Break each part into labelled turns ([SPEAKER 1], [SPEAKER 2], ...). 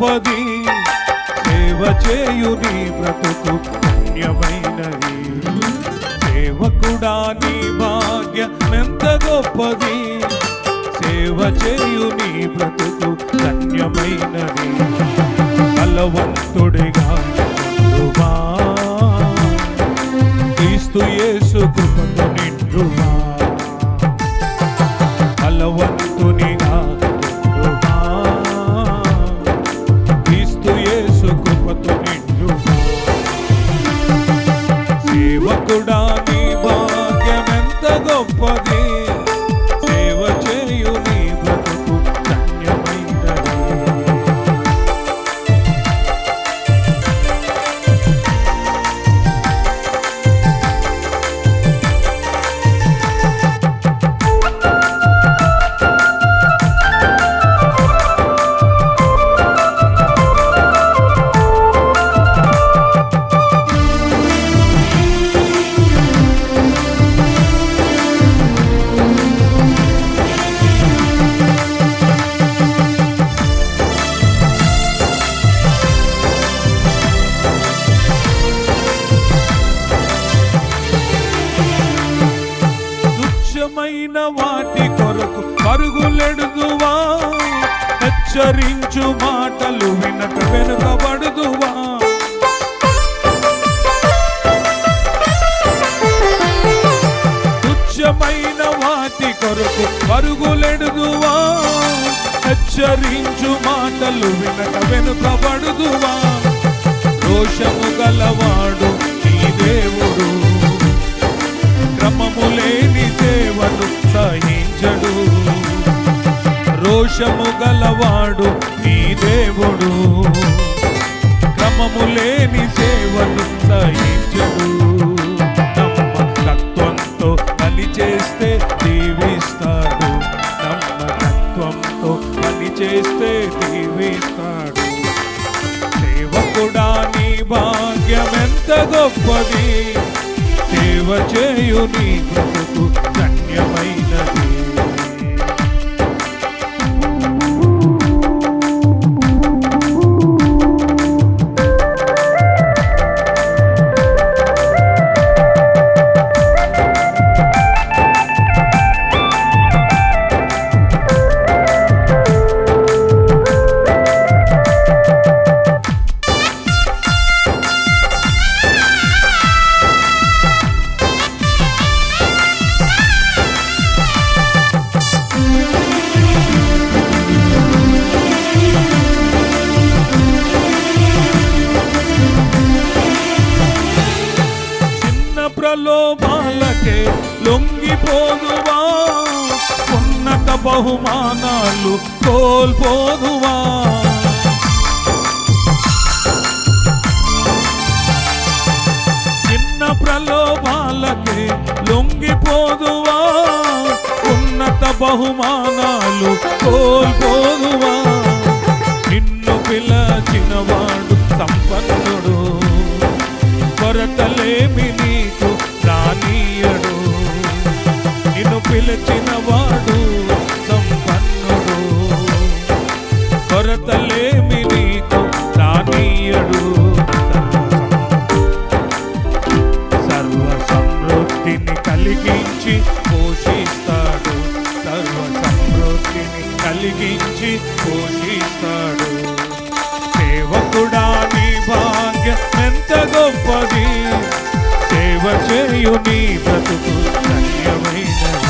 [SPEAKER 1] గొప్పది, సేవ చేయు నీ బ్రతుకు ధన్యమైనది. సేవకుడా నీ భాగ్యమెంత గొప్పది, సేవ చేయు నీ బ్రతుకు ధన్యమైనది. బలవంతుడిగా నిండుమా, క్రీస్తు యేసు కృపతో నిండుమా. బలవంతునిగా నిండుమా, క్రీస్తు యేసు కృపతో నిండుమా. సేవకుడా నీ భాగ్యమెంత గొప్పది, సేవ చేయు నీ బ్రతుకు ధన్యమైనది. వాటి కొరకు పరుగులెడుదువా, హెచ్చరించు మాటలు వినక వెనుకబడుదువా. తుచ్చమైన వాటి కొరకు పరుగులెడుదువా, హెచ్చరించు మాటలు వినక వెనుకబడుదువా. రోషము గలవాడు నీ దేవుడు, క్రమము లేని సేవను సహించడు. రోషము గలవాడు నీ దేవుడు, క్రమము లేని సేవను సహించడు. నమ్మకత్వంతో పని చేస్తే దీవిస్తాడు, నమ్మకత్వంతో పని చేస్తే దీవిస్తాడు. సేవకుడా నీ భాగ్యమెంత గొప్పది, సేవ చేయు నీ బ్రతుకు ధన్యమైనది. ప్రలోభాలకే లొంగిపోదువా, ఉన్నత బహుమానాలు కోల్పోదువా. చిన్న ప్రలోభాలకే లొంగిపోదువా, ఉన్నత బహుమానాలు కోల్పోదువా. నిన్ను పిలచినవాడు సంపన్నుడు, కొరతలేమి నీకు రానీయడు. నిన్ను పిలిచిన వాడు సంపన్నుడు, కొరతలేమి నీకు రానీయడు. సర్వ సమృద్ధిని కలిగించి పోషిస్తాడు, సర్వ సమృద్ధిని కలిగించి పోషిస్తాడు. సేవకుడా నీ భాగ్యమెంత గొప్పది, సేవ చేయు నీ బ్రతుకు ధన్యమైనది.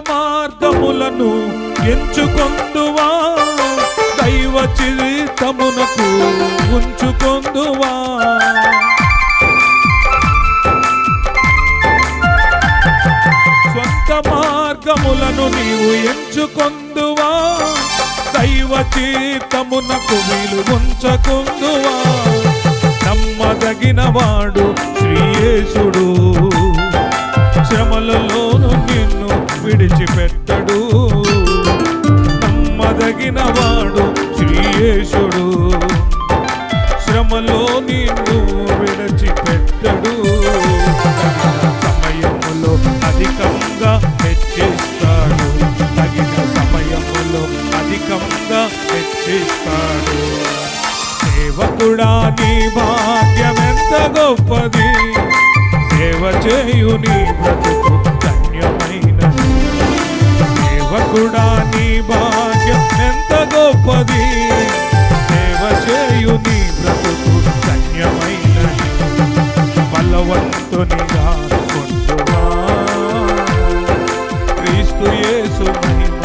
[SPEAKER 1] మార్గములను ఎంచుకొందువా, దైవ చిత్తమునకు ఉంచుకొందువా. మార్గములను నీవు ఎంచుకొందువా, దైవ చిత్తమునకు వీలు ఉంచకుందువా. నమ్మదగిన వాడు శ్రీయేసుడు, శ్రమలలోను నిన్ను విడిచిపెట్టడు. నమ్మదగిన వాడు శ్రీయేసుడు, శ్రమలో నిన్ను విడిచిపెట్టడు. సమయములో అధికంగా హెచ్చిస్తాడు, తగిన సమయములో అధికంగా హెచ్చిస్తాడు. సేవకుడా నీ భాగ్యమెంత గొప్పది, సేవ చేయు నీ బ్రతుకు ధన్యమైనది. సేవకుడా నీ భాగ్యం ఎంత గొప్పది, సేవ చేయు నీ బ్రతుకు ధన్యమైనది. బలవంతునిగా కొందువా, క్రీస్తు యేసు మహిమ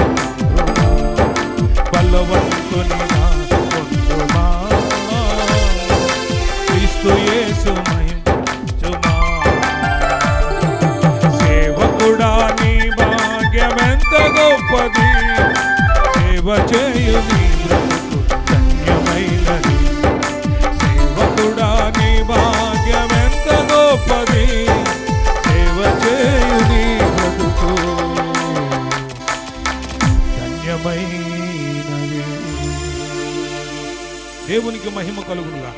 [SPEAKER 1] బలవంతునిగా కొందువా, క్రీస్తు యేసు మహిమ. సేవకుడా నీ భాగ్యమెంత గొప్పది, సేవ చేయు నీ బ్రతుకు ధన్యమైనది. సేవకుడా నీ భాగ్యమెంత గొప్పది, సేవ చేయు నీ బ్రతుకు ధన్యమైనది. దేవునికి మహిమ కలుగునుగా.